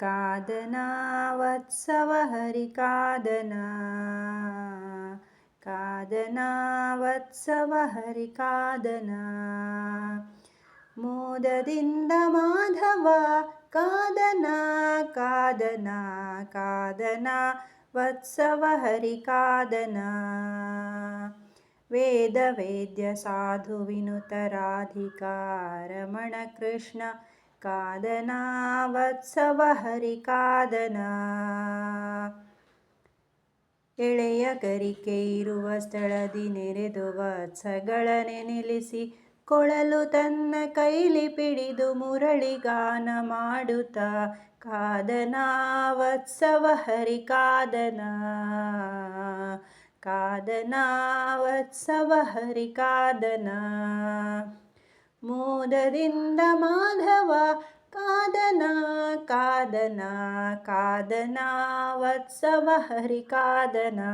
ಕಾದನಾ ವತ್ಸವ ಹರಿ ಕಾದನಾ ಕಾದನಾ ವತ್ಸವ ಹರಿ ಕಾದನಾ ಮೋದದಿಂದ ಮಾಧವ ಕಾದನಾ ಕಾದನಾ ಕಾದನಾ ವತ್ಸವ ಹರಿ ಕಾದನಾ ವೇದ ವೇದ್ಯ ಸಾಧು ವಿನುತ ರಾಧಿಕಾ ರಮಣ ಕೃಷ್ಣ ಕಾದನಾ ವತ್ಸವ ಹರಿ ಕಾದನಾ ಎಳೆಯ ಗರಿಕೆ ಇರುವ ಸ್ಥಳದಿ ನೆರೆದು ವತ್ಸಗಳನೆ ನಿಲ್ಲಿಸಿ ಕೊಳಲು ತನ್ನ ಕೈಲಿ ಪಿಡಿದು ಮುರಳಿಗಾನ ಮಾಡುತ್ತಾ ಕಾದನಾ ವತ್ಸವ ಹರಿ ಕಾದನಾ ಕಾದನಾ ವತ್ಸವ ಹರಿ ಕಾದನಾ ಮೋದದಿಂದ ಮಾಧವ ಕಾದನಾ ಕಾದನಾ ಕಾದನಾ ವತ್ಸವ ಹರಿ ಕಾದನಾ